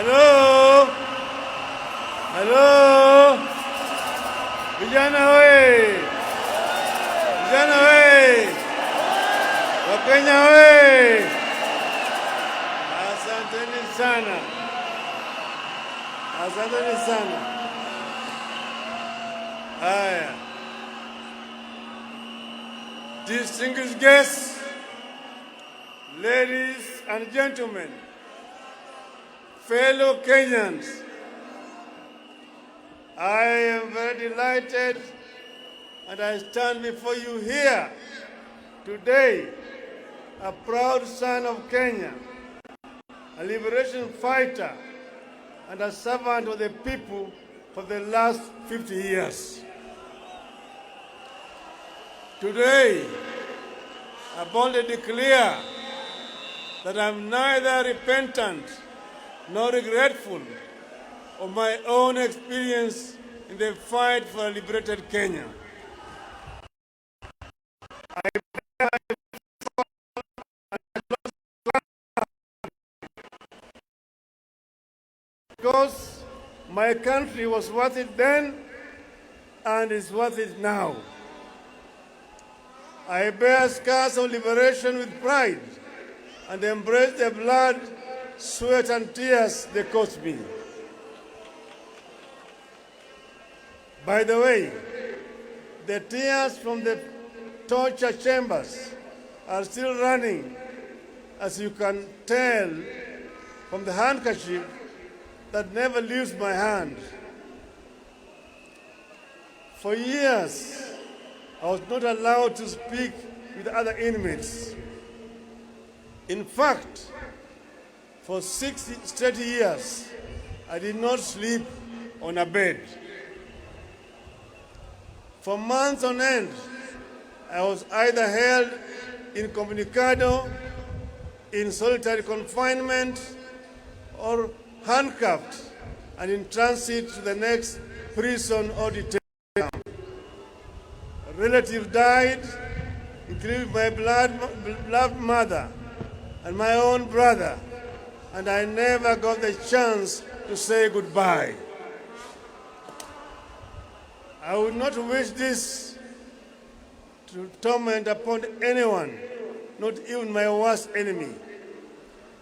Halo, halo, vijana we, vijana we, Wakenya we, asanteni sana, asanteni sana. Haya, distinguished guests, ladies and gentlemen, fellow Kenyans, I am very delighted and I stand before you here today, a proud son of Kenya, a liberation fighter and a servant of the people for the last 50 years. Today, I boldly declare that I am neither repentant nor regretful of my own experience in the fight for a liberated Kenya. Because my country was worth it then and is worth it now. I bear scars of liberation with pride and embrace the blood, sweat and tears they cost me. By the way, the tears from the torture chambers are still running, as you can tell from the handkerchief that never leaves my hand. For years, I was not allowed to speak with other inmates. In fact, for 60 straight years, I did not sleep on a bed. For months on end, I was either held incommunicado, in solitary confinement, or handcuffed and in transit to the next prison or detention camp. A relative died, including my beloved mother and my own brother, and I never got the chance to say goodbye. I would not wish this to torment upon anyone, not even my worst enemy.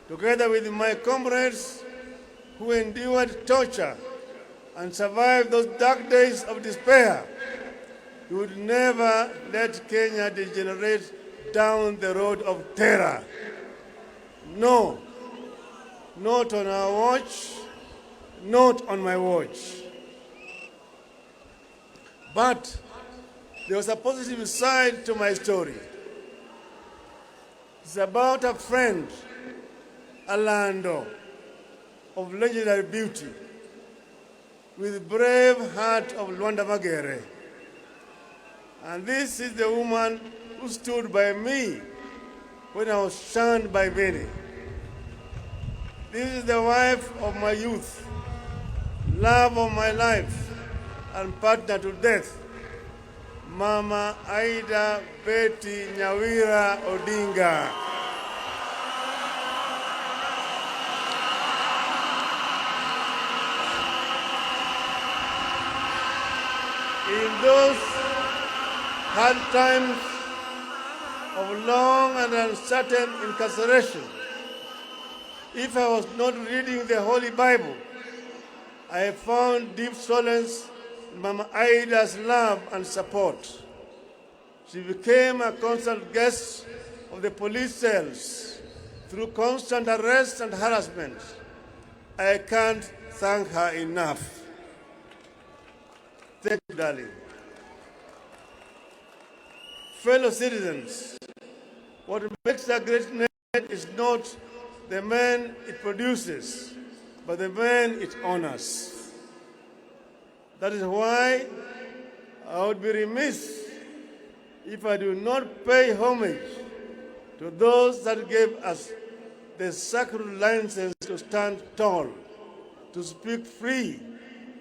Together with my comrades who endured torture and survived those dark days of despair, we would never let Kenya degenerate down the road of terror. No, not on our watch, not on my watch. But there was a positive side to my story. It's about a friend, Alando, of legendary beauty, with brave heart of Luanda Magere. And this is the woman who stood by me when I was shunned by many. This is the wife of my youth, love of my life, and partner to death, Mama Aida Betty Nyawira Odinga. In those hard times of long and uncertain incarceration, if I was not reading the Holy Bible, I found deep solace in Mama Aida's love and support. She became a constant guest of the police cells through constant arrest and harassment. I can't thank her enough. Thank you, darling. Fellow citizens, what makes a great nation is not the man it produces, but the man it honors. That is why I would be remiss if I do not pay homage to those that gave us the sacred license to stand tall, to speak free,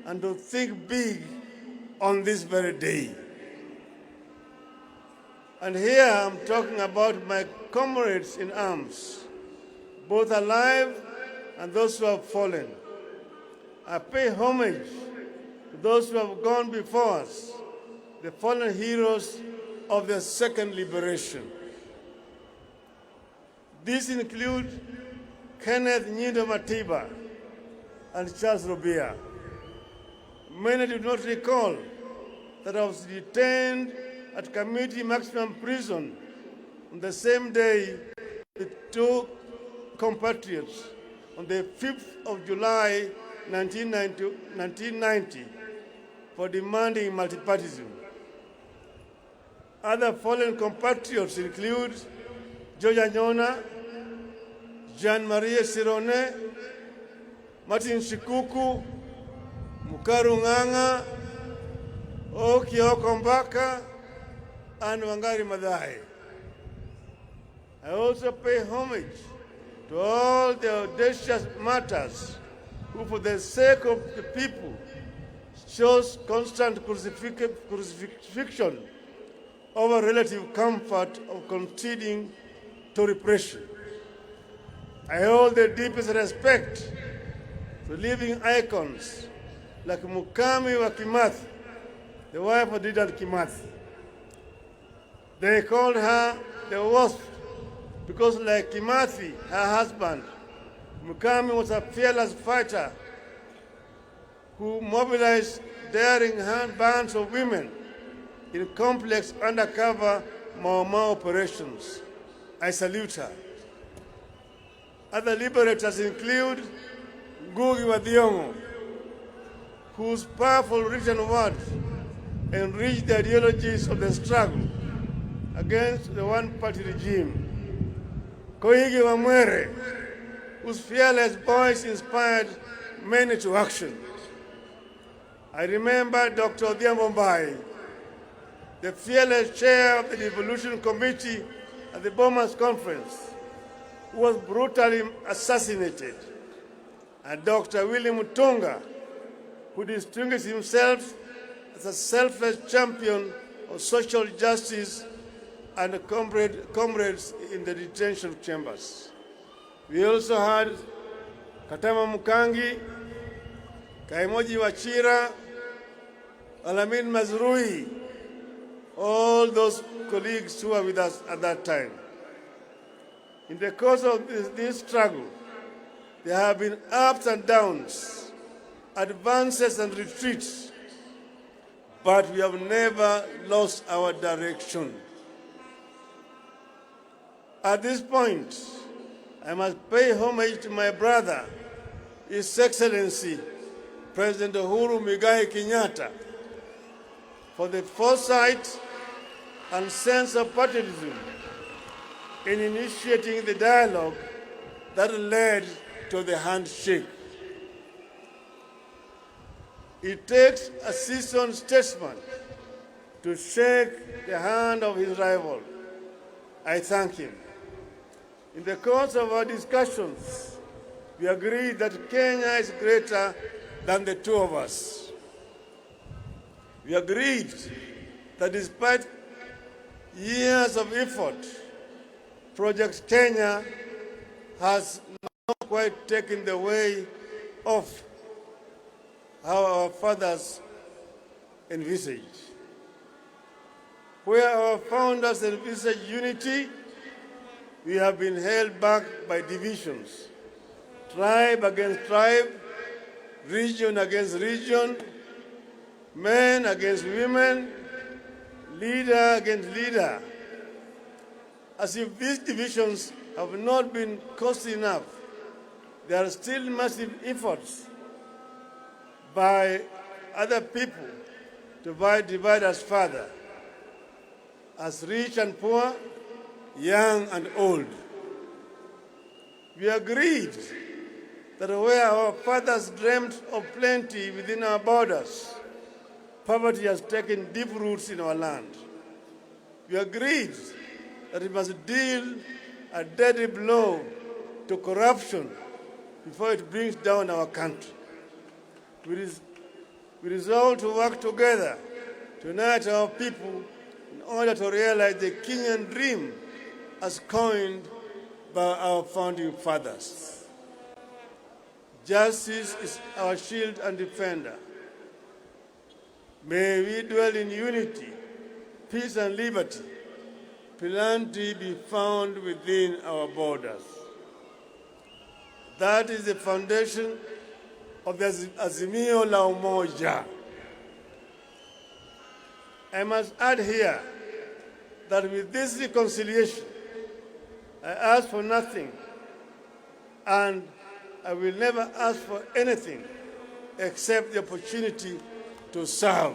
and to think big on this very day. And here I'm talking about my comrades in arms, both alive and those who have fallen. I pay homage to those who have gone before us, the fallen heroes of the second liberation. These include Kenneth Nyindo Matiba and Charles Robia. Many do not recall that I was detained at Community Maximum Prison on the same day with two compatriots on the 5th of July 1990 for demanding multipartyism. Other fallen compatriots include George Anyona, Jean-Marie Sirone, Martin Shikuku, Mukaru Ng'ang'a, Okioko Mbaka, and Wangari Maathai. I also pay homage to all the audacious martyrs who, for the sake of the people, chose constant crucifixion over relative comfort of conceding to repression. I hold the deepest respect to living icons like Mukami wa Kimathi, the wife of Dedan Kimathi. They called her the Wasp because, like Kimathi, her husband, Mukami was a fearless fighter who mobilized daring bands of women in complex undercover Mau Mau operations. I salute her. Other liberators include Ngugi wa Thiong'o, whose powerful written words enriched the ideologies of the struggle against the one-party regime. Koigi wa Mwere, whose fearless voice inspired many to action. I remember Dr. Odhiambo Mbai, the fearless chair of the Devolution Committee at the Bomas Conference, who was brutally assassinated, and Dr. William Mutunga, who distinguished himself as a selfless champion of social justice and comrades in the detention chambers. We also had Katama Mukangi, Kaimoji Wachira, Alamin Mazrui, all those colleagues who were with us at that time. In the course of this struggle, there have been ups and downs, advances and retreats, but we have never lost our direction. At this point, I must pay homage to my brother, His Excellency, President Uhuru Muigai Kenyatta, for the foresight and sense of patriotism in initiating the dialogue that led to the handshake. It takes a seasoned statesman to shake the hand of his rival. I thank him. In the course of our discussions, we agreed that Kenya is greater than the two of us. We agreed that despite years of effort, Project Kenya has not quite taken the way of how our fathers envisaged. Where our founders envisaged unity, we have been held back by divisions, tribe against tribe, region against region, men against women, leader against leader. As if these divisions have not been costly enough, there are still massive efforts by other people to divide us further, as rich and poor, young and old. We agreed that where our fathers dreamt of plenty within our borders, poverty has taken deep roots in our land. We agreed that we must deal a deadly blow to corruption before it brings down our country. We resolved to work together to unite our people in order to realize the Kenyan dream as coined by our founding fathers. Justice is our shield and defender. May we dwell in unity, peace and liberty. Plenty be found within our borders. That is the foundation of the Azimio la Umoja. I must add here that with this reconciliation, I ask for nothing, and I will never ask for anything except the opportunity to serve.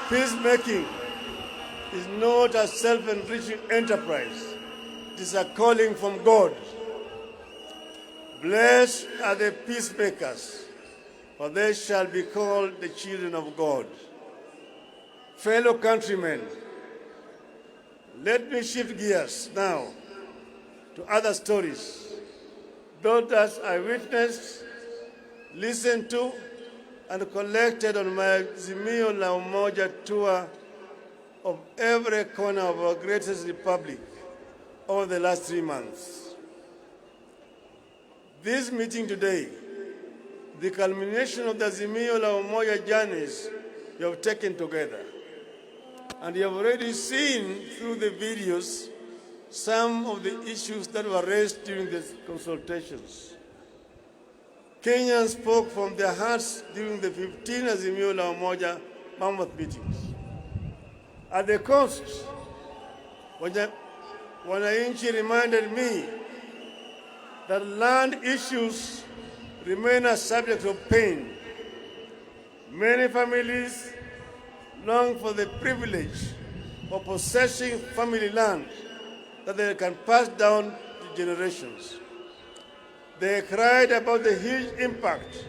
Peacemaking is not a self-enriching enterprise. It is a calling from God. Blessed are the peacemakers, for they shall be called the children of God. Fellow countrymen, let me shift gears now to other stories. Those that I witnessed, listened to, and collected on my Azimio la Umoja tour of every corner of our greatest republic over the last 3 months. This meeting today, the culmination of the Azimio la Umoja journeys you have taken together. And you have already seen through the videos some of the issues that were raised during the consultations. Kenyans spoke from their hearts during the 15 Azimio la Umoja mammoth meetings. At the coast, wananchi reminded me that land issues remain a subject of pain. Many families long for the privilege of possessing family land that they can pass down to generations. They cried about the huge impact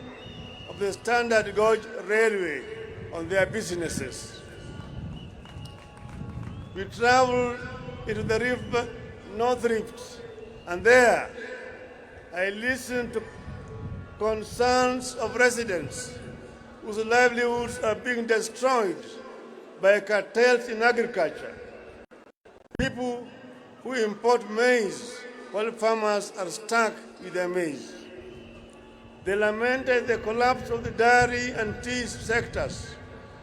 of the standard gauge railway on their businesses. We traveled into the North Rift, and there I listened to concerns of residents whose livelihoods are being destroyed by cartels in agriculture. People who import maize while farmers are stuck with their maize. They lamented the collapse of the dairy and tea sectors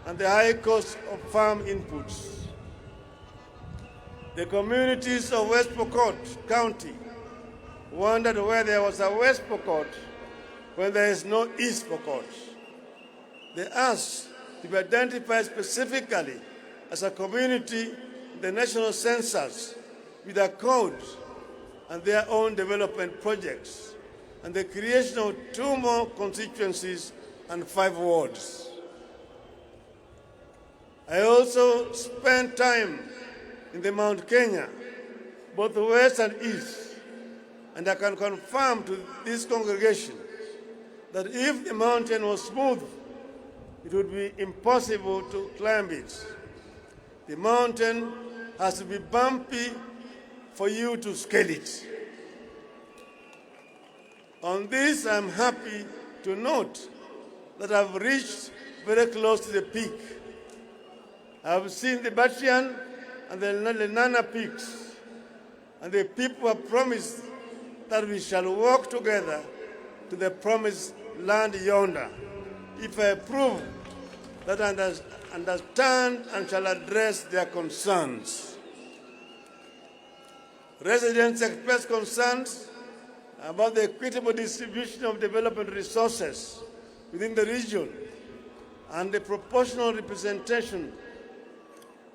and the high cost of farm inputs. The communities of West Pokot County wondered where there was a West Pokot when there is no East Pokot. They asked to be identified specifically as a community in the national census with a code and their own development projects, and the creation of 2 more constituencies and 5 wards. I also spent time in the Mount Kenya, both west and east, and I can confirm to this congregation that if the mountain was smooth, it would be impossible to climb it. The mountain has to be bumpy for you to scale it. On this, I'm happy to note that I've reached very close to the peak. I've seen the Batian and the Lenana peaks, and the people have promised that we shall walk together to the promised land yonder, if I prove that I understand and shall address their concerns. Residents express concerns about the equitable distribution of development resources within the region and the proportional representation.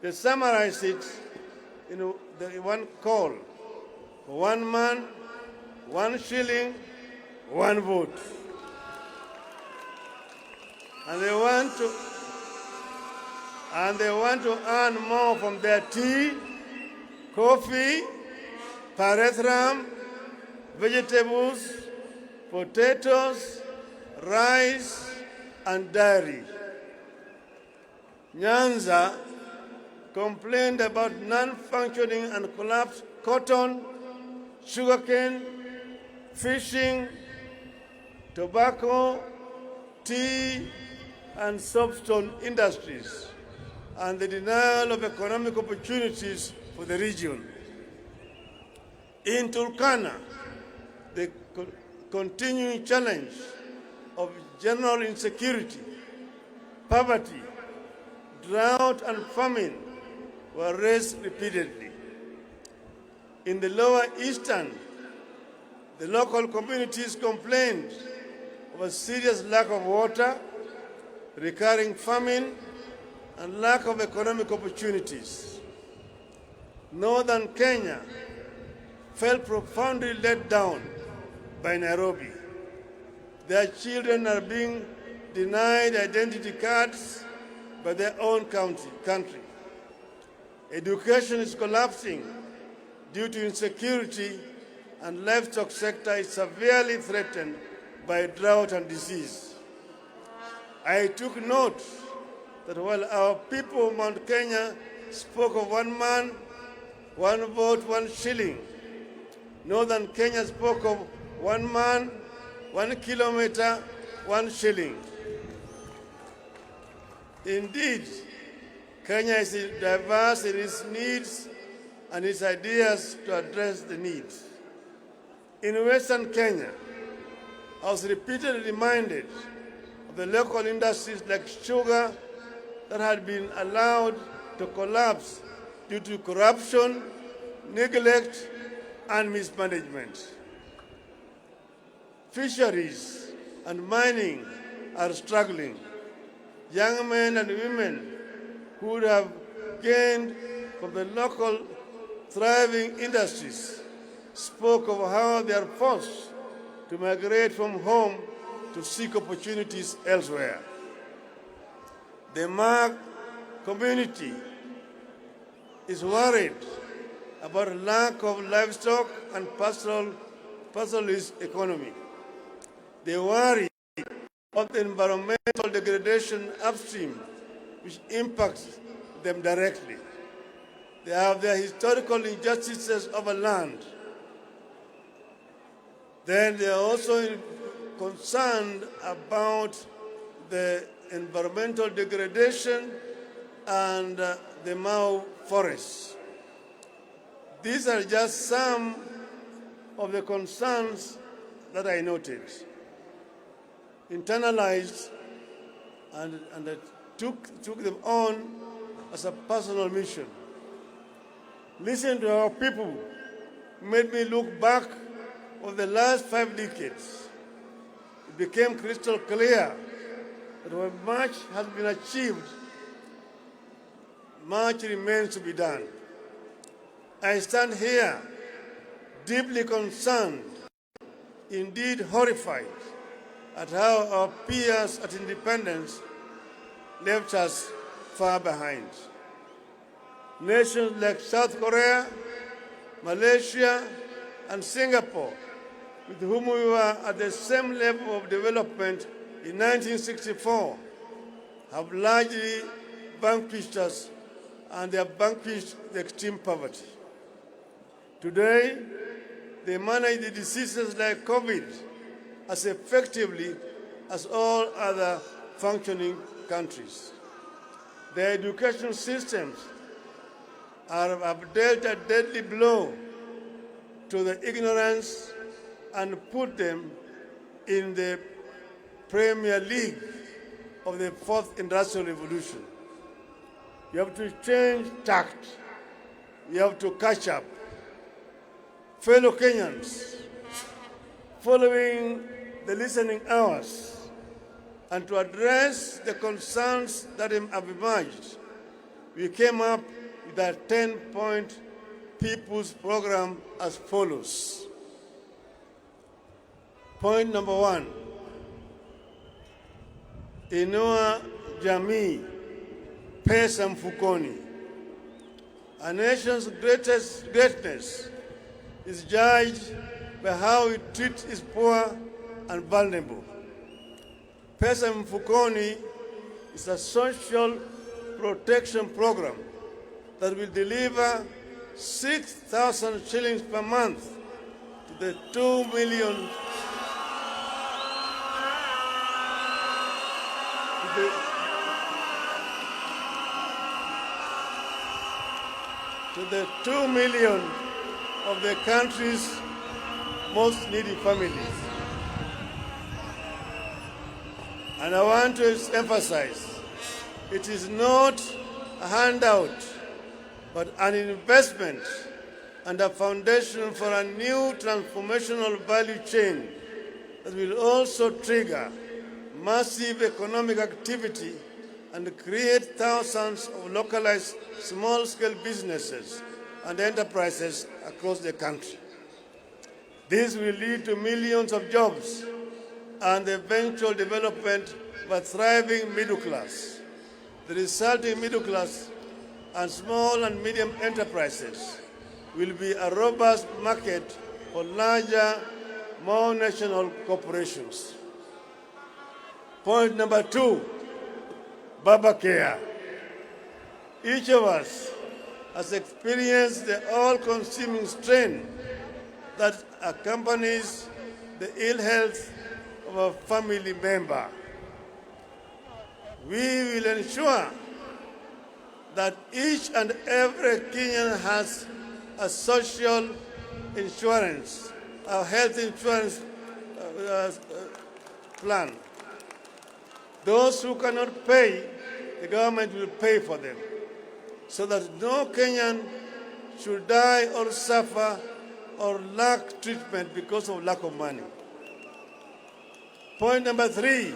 They summarize it in the one call: for 1 man, 1 shilling, 1 vote. And they want to earn more from their tea, coffee, pyrethrum, vegetables, potatoes, rice, and dairy. Nyanza complained about non-functioning and collapsed cotton, sugarcane, fishing, tobacco, tea, and soapstone industries, and the denial of economic opportunities for the region. In Turkana, the continuing challenge of general insecurity, poverty, drought, and famine were raised repeatedly. In the lower eastern, the local communities complained of a serious lack of water, recurring famine, and lack of economic opportunities. Northern Kenya felt profoundly let down by Nairobi. Their children are being denied identity cards by their own country. Education is collapsing due to insecurity, and livestock sector is severely threatened by drought and disease. I took note that while our people of Mount Kenya spoke of 1 man, 1 vote, 1 shilling, Northern Kenya spoke of 1 man, 1 kilometer, 1 shilling. Indeed, Kenya is diverse in its needs and its ideas to address the needs. In Western Kenya, I was repeatedly reminded of the local industries like sugar that had been allowed to collapse due to corruption, neglect, and mismanagement. Fisheries and mining are struggling. Young men and women who would have gained from the local thriving industries spoke of how they are forced to migrate from home to seek opportunities elsewhere. The Mag community is worried about lack of livestock and pastoralist economy. They worry about the environmental degradation upstream, which impacts them directly. They have their historical injustices over land. Then they are also concerned about the environmental degradation and the Mau forests. These are just some of the concerns that I noted, internalized, and I took them on as a personal mission. Listening to our people made me look back over the last 5 decades. It became crystal clear that while much has been achieved, much remains to be done. I stand here deeply concerned, indeed horrified, at how our peers at independence left us far behind. Nations like South Korea, Malaysia, and Singapore, with whom we were at the same level of development in 1964, have largely vanquished us, and they have vanquished the extreme poverty. Today, they manage the diseases like COVID as effectively as all other functioning countries. Their education systems have dealt a deadly blow to the ignorance and put them in the Premier League of the 4th Industrial Revolution. You have to change tact. You have to catch up. Fellow Kenyans, following the listening hours and to address the concerns that have emerged, we came up with a 10-point people's program as follows. Point number 1, inua jamii, pesa mfukoni. A nation's greatness is judged by how it treats its poor and vulnerable. Pesa mfukoni is a social protection program that will deliver 6,000 shillings per month to the 2 million the 2 million of the country's most needy families. And I want to emphasize, it is not a handout, but an investment and a foundation for a new transformational value chain that will also trigger massive economic activity and create thousands of localized small-scale businesses and enterprises across the country. This will lead to millions of jobs and the eventual development of a thriving middle class. The resulting middle class and small and medium enterprises will be a robust market for larger, more national corporations. Point number 2, Baba Care. Each of us has experienced the all-consuming strain that accompanies the ill health of a family member. We will ensure that each and every Kenyan has a social insurance, a health insurance plan. Those who cannot pay, the government will pay for them, so that no Kenyan should die or suffer or lack treatment because of lack of money. Point number 3,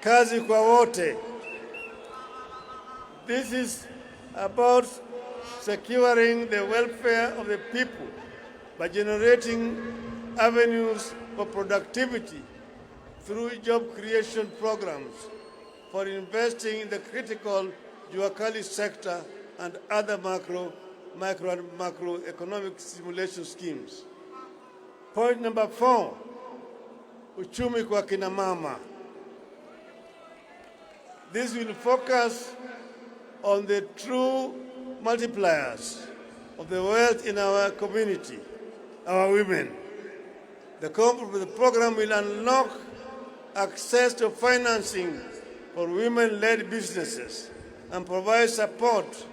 kazi kwa wote. This is about securing the welfare of the people by generating avenues for productivity through job creation programs, for investing in the critical Juakali sector and other micro and macroeconomic stimulation schemes. Point number 4, uchumi kwa kina mama. This will focus on the true multipliers of the wealth in our community, our women. The program will unlock access to financing for women-led businesses and provide support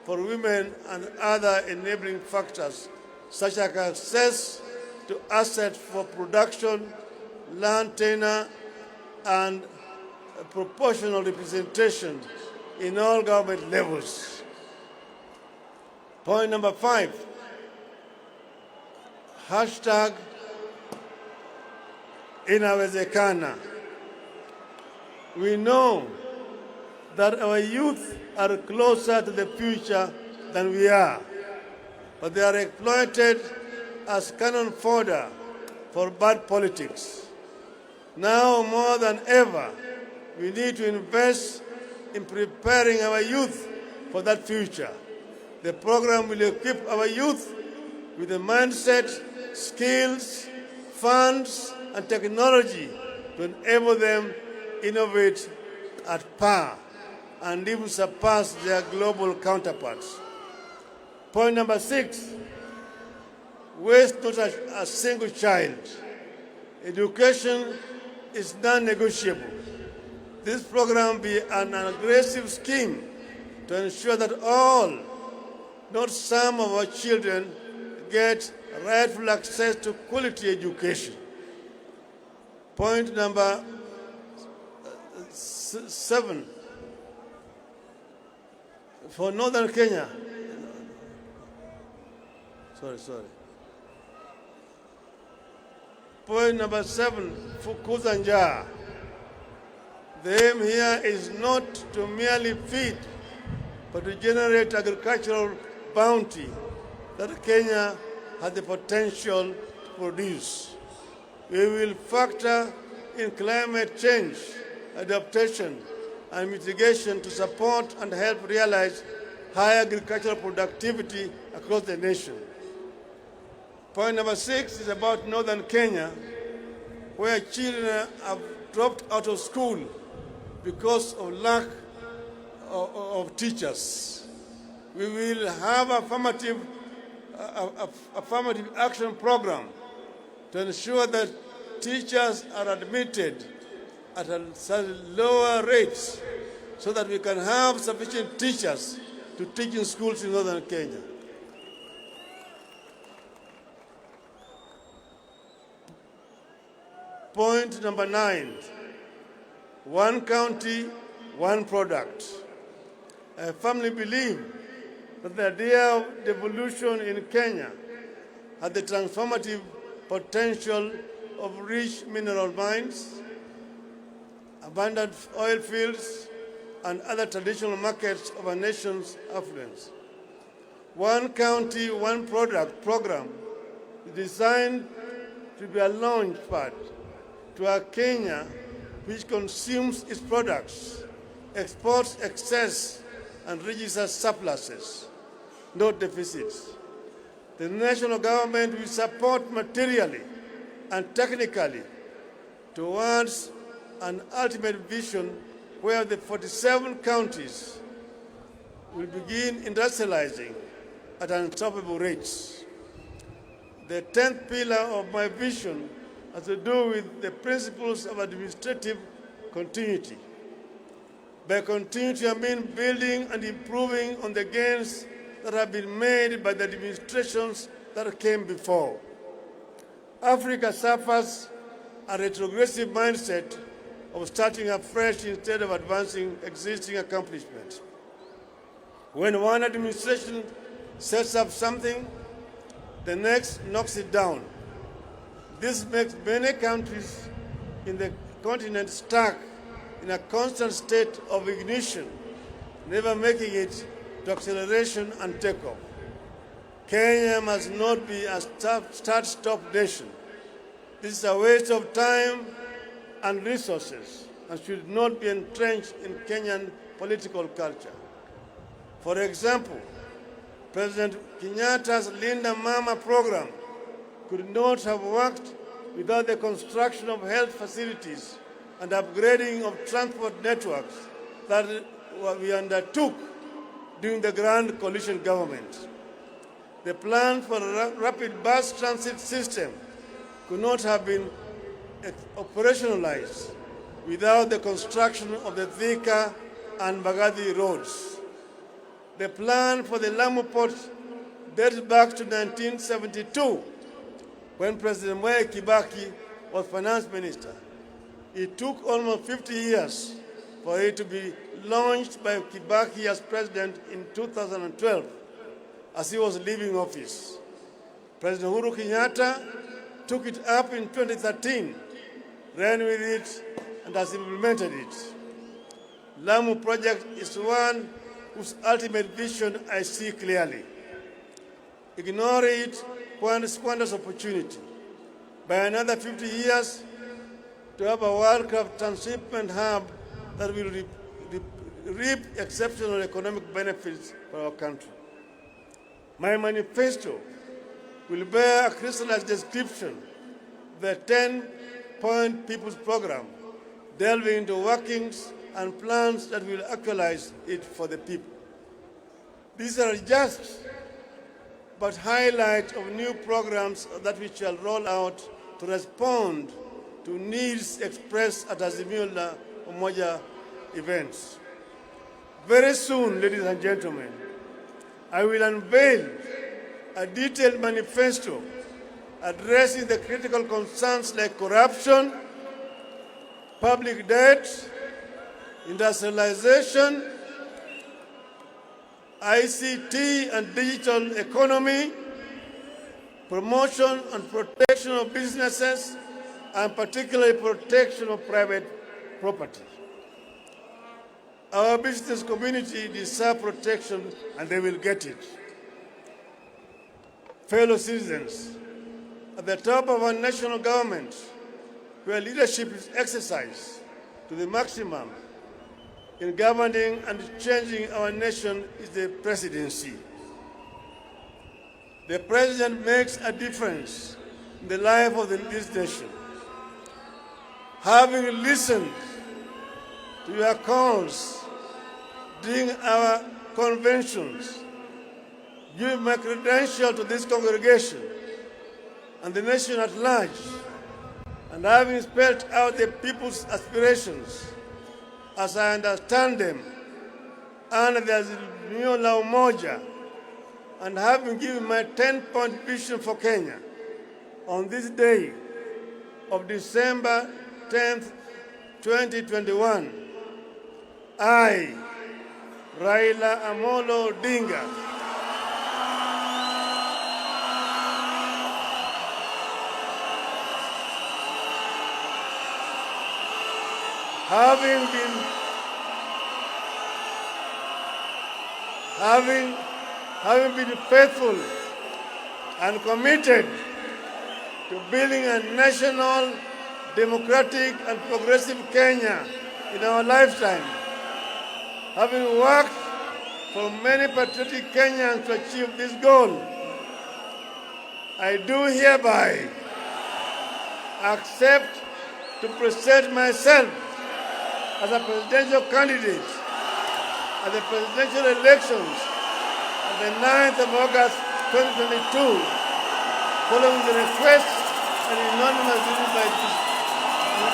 for women and other enabling factors such as access to assets for production, land tenure, and proportional representation in all government levels. Point number 5, hashtag inawezekana. We know that our youth are closer to the future than we are, but they are exploited as cannon fodder for bad politics. Now more than ever, we need to invest in preparing our youth for that future. The program will equip our youth with the mindset, skills, funds, and technology to enable them innovate at par and even surpass their global counterparts. Point number 6, waste not a single child. Education is non-negotiable. This program will be an aggressive scheme to ensure that all, not some of our children, get rightful access to quality education. Point number 7, for Northern Kenya. Point number 7, fukuza njaa. The aim here is not to merely feed, but to generate agricultural bounty that Kenya has the potential to produce. We will factor in climate change, adaptation, and mitigation to support and help realize high agricultural productivity across the nation. Point number 6 is about Northern Kenya, where children have dropped out of school because of lack of teachers. We will have affirmative action program to ensure that teachers are admitted at a lower rates so that we can have sufficient teachers to teach in schools in northern Kenya. Point number 9, one county, one product. I firmly believe that the idea of devolution in Kenya has the transformative potential of rich mineral mines, abundant oil fields, and other traditional markets of our nation's affluence. One county, one product program is designed to be a launch pad to a Kenya which consumes its products, exports excess, and registers surpluses, not deficits. The national government will support materially and technically towards an ultimate vision where the 47 counties will begin industrializing at unstoppable rates. The 10th pillar of my vision has to do with the principles of administrative continuity. By continuity, I mean building and improving on the gains that have been made by the administrations that came before. Africa suffers a retrogressive mindset of starting afresh instead of advancing existing accomplishments. When one administration sets up something, the next knocks it down. This makes many countries in the continent stuck in a constant state of ignition, never making it to acceleration and takeoff. Kenya must not be a start-stop nation. This is a waste of time and resources and should not be entrenched in Kenyan political culture. For example, President Kenyatta's Linda Mama program could not have worked without the construction of health facilities and upgrading of transport networks that we undertook during the Grand Coalition government. The plan for a rapid bus transit system could not have been operationalized without the construction of the Thika and Mbagathi roads. The plan for the Lamu port dates back to 1972, when President Mwai Kibaki was finance minister. It took almost 50 years for it to be launched by Kibaki as president in 2012, as he was leaving office. President Uhuru Kenyatta took it up in 2013, ran with it, and has implemented it. Lamu project is one whose ultimate vision I see clearly. Ignore it squanders opportunity. By another 50 years, to have a world-class transshipment hub that will reap exceptional economic benefits for our country. My manifesto will bear a crystallized description of the 10-point People's Program, delving into workings and plans that will actualize it for the people. These are just but highlight of new programs that we shall roll out to respond to needs expressed at Azimio la Umoja events. Very soon, ladies and gentlemen, I will unveil a detailed manifesto addressing the critical concerns like corruption, public debt, industrialization, ICT and digital economy, promotion and protection of businesses, and particularly protection of private property. Our business community deserves protection, and they will get it. Fellow citizens, at the top of our national government, where leadership is exercised to the maximum in governing and changing our nation, is the presidency. The president makes a difference in the life of this nation. Having listened to your calls during our conventions, give my credential to this congregation and the nation at large, and having spelled out the people's aspirations as I understand them under the Azimio la Umoja, and having given my 10-point vision for Kenya on this day of December 10th, 2021, I, Raila Amolo Odinga, having been faithful and committed to building a national, democratic and progressive Kenya in our lifetime, having worked for many patriotic Kenyans to achieve this goal, I do hereby accept to present myself as a presidential candidate at the presidential elections on the 9th of August 2022, following the request and unanimous decision by the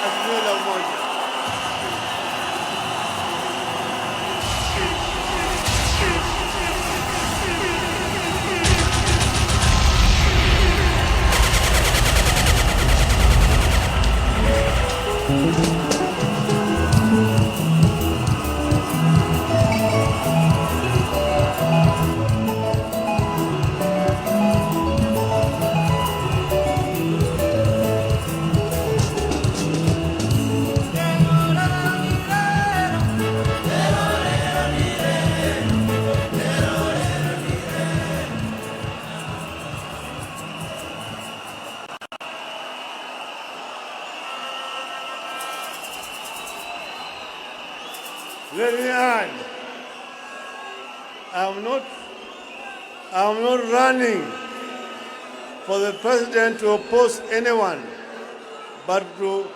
Azimio la Umoja. Let me add, I'm not running for the president to oppose anyone, but to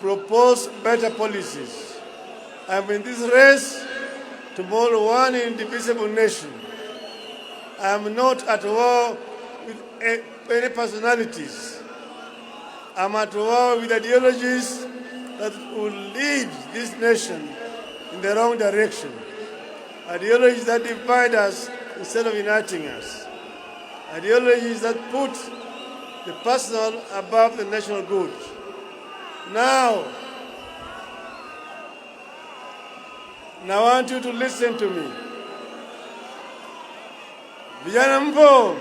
propose better policies. I'm in this race to build one indivisible nation. I'm not at war with any personalities. I'm at war with ideologies that will lead this nation in the wrong direction. Ideologies that divide us instead of uniting us. Ideologies that put the personal above the national good. Now I want you to listen to me. Vijana mpo?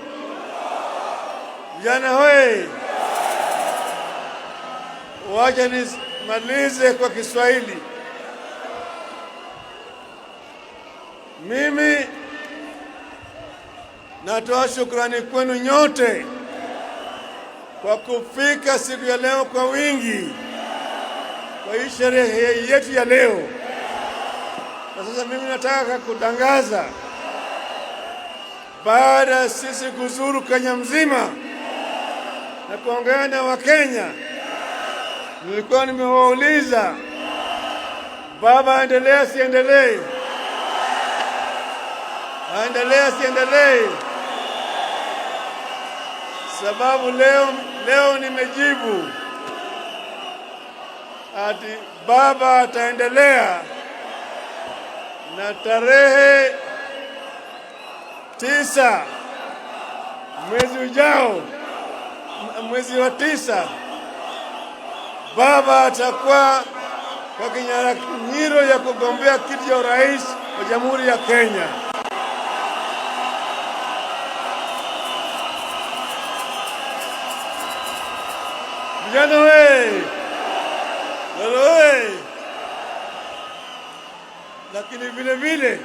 Vijana hoi! Wacha nimalize kwa Kiswahili. Mimi natoa shukrani kwenu nyote kwa kufika siku ya leo kwa wingi kwa hii sherehe yetu ya leo. Na sasa mimi nataka kutangaza, baada ya sisi kuzuru Kenya mzima na kuongea na Wakenya, nilikuwa nimewauliza, baba aendelee siendelee? Aendelee siendelee? Sababu leo nimejibu ati baba ataendelea, na tarehe 9 mwezi ujao, mwezi wa 9, baba atakuwa kwa kinyang'anyiro ya kugombea kiti cha urais wa Jamhuri ya Kenya. Vijana we! Wewe! Lakini vile vile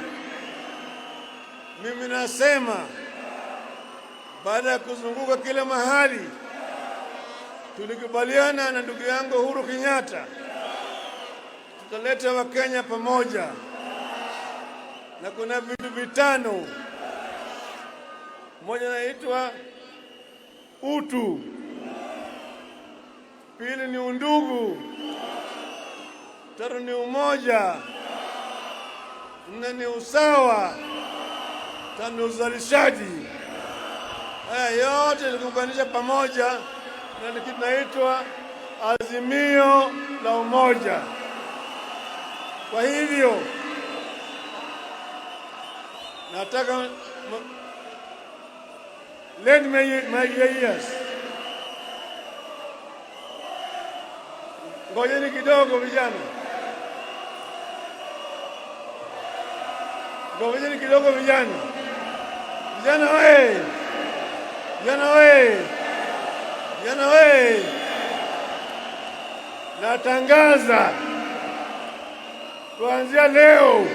mimi nasema, baada ya kuzunguka kila mahali, tulikubaliana na ndugu yangu Uhuru Kenyatta tutaleta Wakenya pamoja, na kuna vitu vitano. Moja naitwa utu, pili ni undugu, tatu ni umoja, nne ni usawa, tano ni uzalishaji. Haya yote tukiunganisha pamoja na kitu naitwa azimio la umoja. Kwa hivyo nataka lend me my ears. Ngojeni kidogo vijana. Ngojeni kidogo vijana. Vijana wewe. Vijana wewe. Vijana wewe. Natangaza kuanzia leo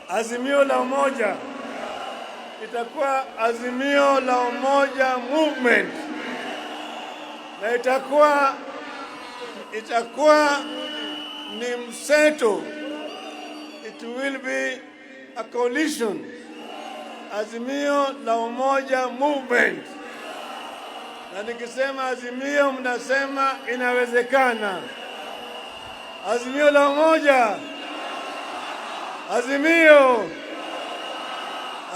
azimio la umoja itakuwa azimio la umoja movement, na itakuwa ni mseto. It will be a coalition. Azimio la umoja movement. Na nikisema azimio mnasema inawezekana. Azimio la umoja. Azimio.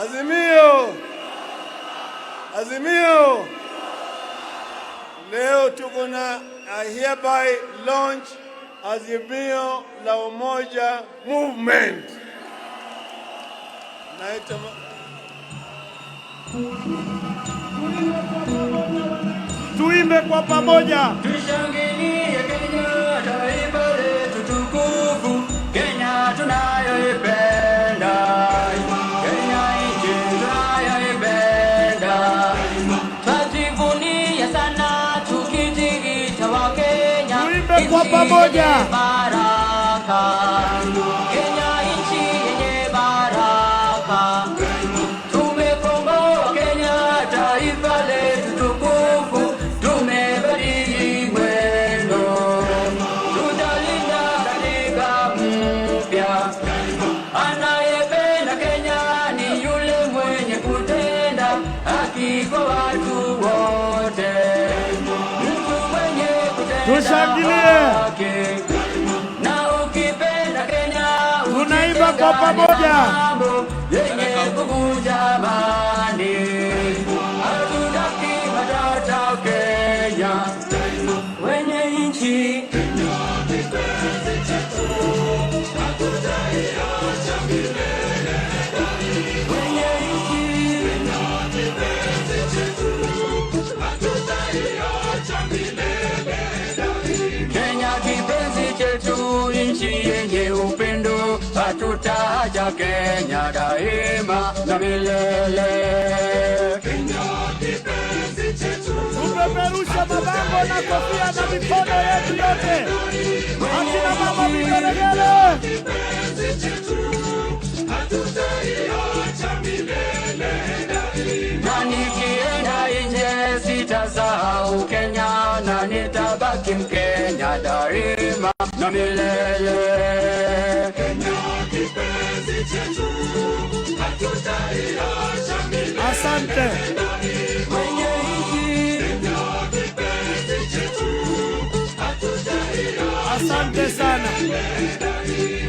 Azimio. Azimio. Leo tuko na hereby launch azimio la umoja movement. Tuimbe kwa pamoja. Tushangilie Kenya, taifa letu tukufu, Kenya tunayoipenda, Kenya nchi tunayoipenda. Twajivunia sana tukijiita wa Kenya, Tuimbe kwa pamoja. Baraka, Kenya nchi yenye baraka. Tumekomboa Kenya, taifa letu tukufu, tumebadili mwendo, tutalinda katika mpya. Anayependa Kenya ni yule mwenye kutenda haki kwa watu wote, mtu mwenye kutenda haki. Na ukipenda Kenya tunaimba kwa pamoja. Yenye kuvunja amani, hatutaki matata Kenya, wenye nchi. Kenya kipenzi chetu, nchi yenye upendo, hatutaacha Kenya daima na milele. Kenya kipenzi chetu, tupeperusha mabango na kofia na mikono yetu yote. Akina mama vigelegele. kipenzi chetu, hatutaacha milele daima. Na nikienda nje sitasahau Kenya, na nitabaki Mkenya daima na milele. Kenya kipenzi chetu, hatutaacha milele. Asante. Mwenye nchi. Kenya kipenzi chetu, hatutaacha. Asante sana.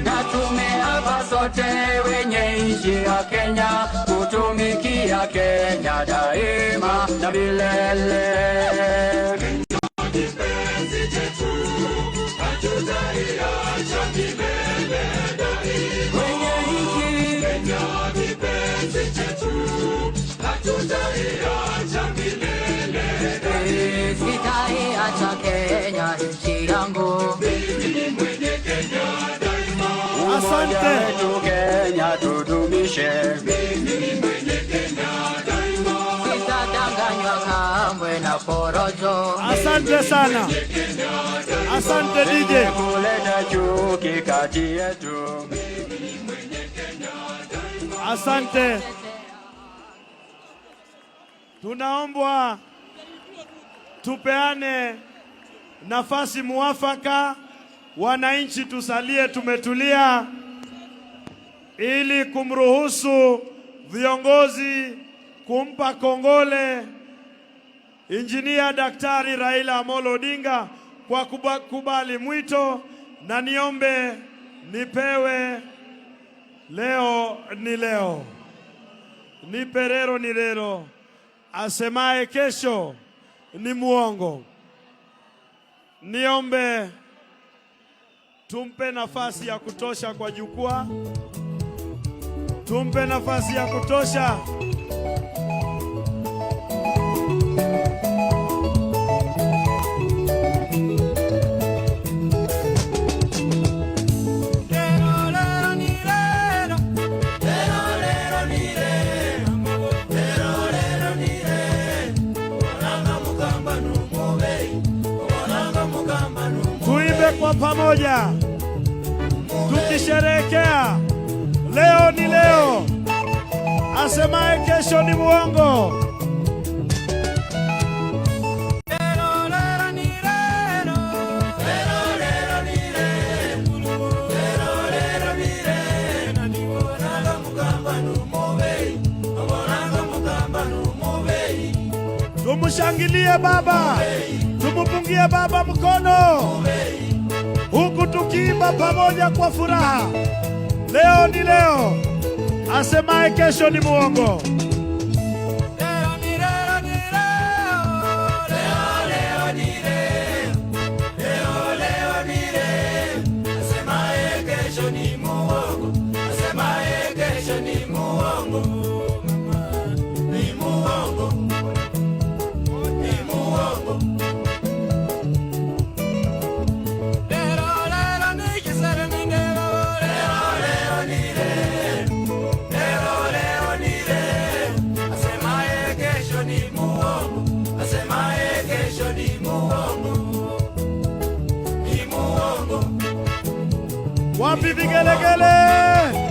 Na tumeapa sote wenye nchi ya Kenya, kutumikia Kenya daima na milele. Kenya kipenzi chetu, hatutaacha milele daima. Wenye nchi. Kenya kipenzi chetu, hatutaacha milele daima. Sitaiacha Kenya nchi yangu, mimi mwenye Kenya daima. Asante. Kenya tudumishe, mimi mwenye Kenya daima. Sitadanganywa kamwe na porojo. Asante sana. Asante DJ. Kuleta chuki kati yetu, mimi mwenye Kenya daima. Asante. Tunaombwa tupeane nafasi muafaka, wananchi tusalie tumetulia, ili kumruhusu viongozi kumpa kongole Injinia Daktari Raila Odinga kwa kubali mwito. Na niombe nipewe leo ni leo, nipe leo ni leo, asemaye kesho ni muongo. Niombe tumpe nafasi ya kutosha kwa jukwaa. Tumpe nafasi ya kutosha. Tuimbe kwa pamoja tukisherehekea. Leo ni leo, asemaye kesho ni muongo. Tumushangilie baba, tumupungie baba mkono, huku tukiimba pamoja kwa furaha. Leo ni leo, asemaye kesho ni muongo. Wapi vigelegele?